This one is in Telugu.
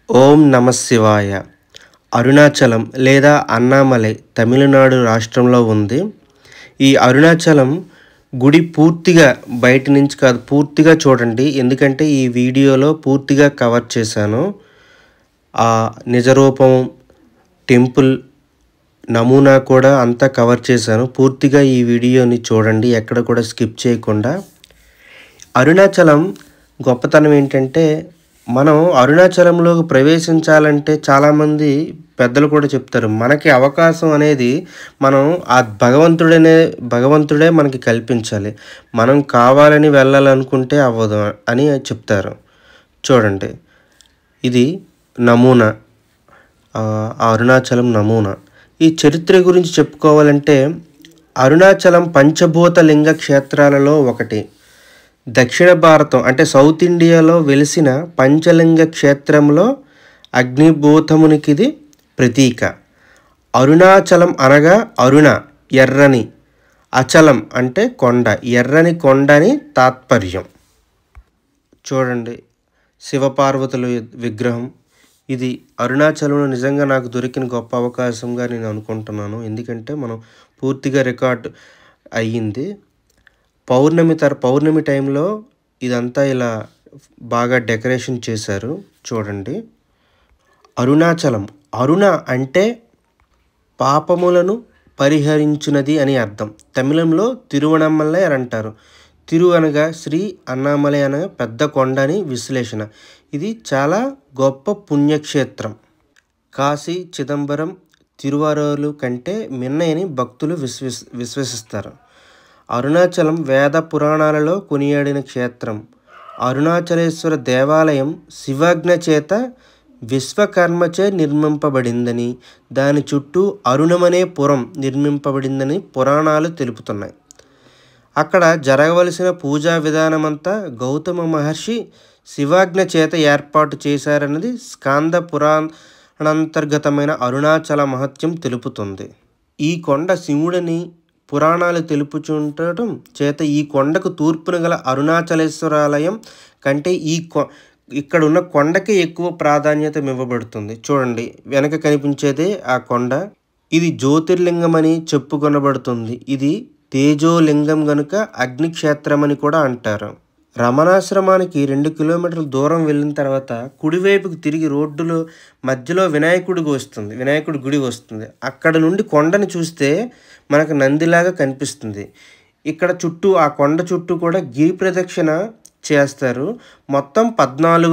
ఓం నమ శివాయ. అరుణాచలం లేదా అన్నామలై తమిళనాడు రాష్ట్రంలో ఉంది. ఈ అరుణాచలం గుడి పూర్తిగా బయట నుంచి కాదు, పూర్తిగా చూడండి. ఎందుకంటే ఈ వీడియోలో పూర్తిగా కవర్ చేశాను. ఆ నిజరూపం, టెంపుల్ నమూనా కూడా అంతా కవర్ చేశాను. పూర్తిగా ఈ వీడియోని చూడండి, ఎక్కడ కూడా స్కిప్ చేయకుండా. అరుణాచలం గొప్పతనం ఏంటంటే, మనం అరుణాచలంలోకి ప్రవేశించాలంటే చాలామంది పెద్దలు కూడా చెప్తారు, మనకి అవకాశం అనేది మనం ఆ భగవంతుడే మనకి కల్పించాలి. మనం కావాలని వెళ్ళాలనుకుంటే అవ్వదు అని చెప్తారు. చూడండి, ఇది నమూనా, అరుణాచలం నమూనా. ఈ చరిత్ర గురించి చెప్పుకోవాలంటే, అరుణాచలం పంచభూత లింగ క్షేత్రాలలో ఒకటి. దక్షిణ భారతం అంటే సౌత్ ఇండియాలో వెలిసిన పంచలింగ క్షేత్రంలో అగ్నిభూతమునికి ఇది ప్రతీక. అరుణాచలం అనగా అరుణ ఎర్రని, అచలం అంటే కొండ, ఎర్రని కొండ అని తాత్పర్యం. చూడండి, శివపార్వతుల విగ్రహం. ఇది అరుణాచలంలో నిజంగా నాకు దొరికిన గొప్ప అవకాశంగా నేను అనుకుంటున్నాను. ఎందుకంటే మనం పూర్తిగా రికార్డ్ అయ్యింది. పౌర్ణమి టైంలో ఇదంతా ఇలా బాగా డెకరేషన్ చేశారు. చూడండి, అరుణాచలం. అరుణ అంటే పాపములను పరిహరించునది అని అర్థం. తమిళంలో తిరువణమలై అని అంటారు. తిరు అనగా శ్రీ, అన్నామలై అనగా పెద్ద కొండ అని విశ్లేషణ. ఇది చాలా గొప్ప పుణ్యక్షేత్రం. కాశీ, చిదంబరం, తిరువారూరు కంటే మిన్నయని భక్తులు విశ్వసిస్తారు. అరుణాచలం వేద పురాణాలలో కొనియాడిన క్షేత్రం. అరుణాచలేశ్వర దేవాలయం శివాజ్ఞ చేత విశ్వకర్మచే నిర్మింపబడిందని, దాని చుట్టూ అరుణమనే పురం నిర్మింపబడిందని పురాణాలు తెలుపుతున్నాయి. అక్కడ జరగవలసిన పూజా విధానమంతా గౌతమ మహర్షి శివాజ్ఞ చేత ఏర్పాటు చేశారన్నది స్కాంద పురాణాంతర్గతమైన అరుణాచల మహత్యం తెలుపుతుంది. ఈ కొండ శివుడిని పురాణాలు తెలుపుచుండటం చేత ఈ కొండకు తూర్పున గల అరుణాచలేశ్వరాలయం కంటే ఇక్కడ ఉన్న కొండకే ఎక్కువ ప్రాధాన్యత ఇవ్వబడుతుంది. చూడండి, వెనక కనిపించేదే ఆ కొండ. ఇది జ్యోతిర్లింగం అని చెప్పుకొనబడుతుంది. ఇది తేజోలింగం గనుక అగ్నిక్షేత్రం అని కూడా అంటారు. రమణాశ్రమానికి 2 కిలోమీటర్ల దూరం వెళ్ళిన తర్వాత కుడివైపుకి తిరిగి రోడ్డులో మధ్యలో వినాయకుడి గుడి వస్తుంది. అక్కడ నుండి కొండని చూస్తే మనకు నందిలాగా కనిపిస్తుంది. ఇక్కడ చుట్టూ, ఆ కొండ చుట్టూ కూడా గిరి ప్రదక్షిణ చేస్తారు. మొత్తం 14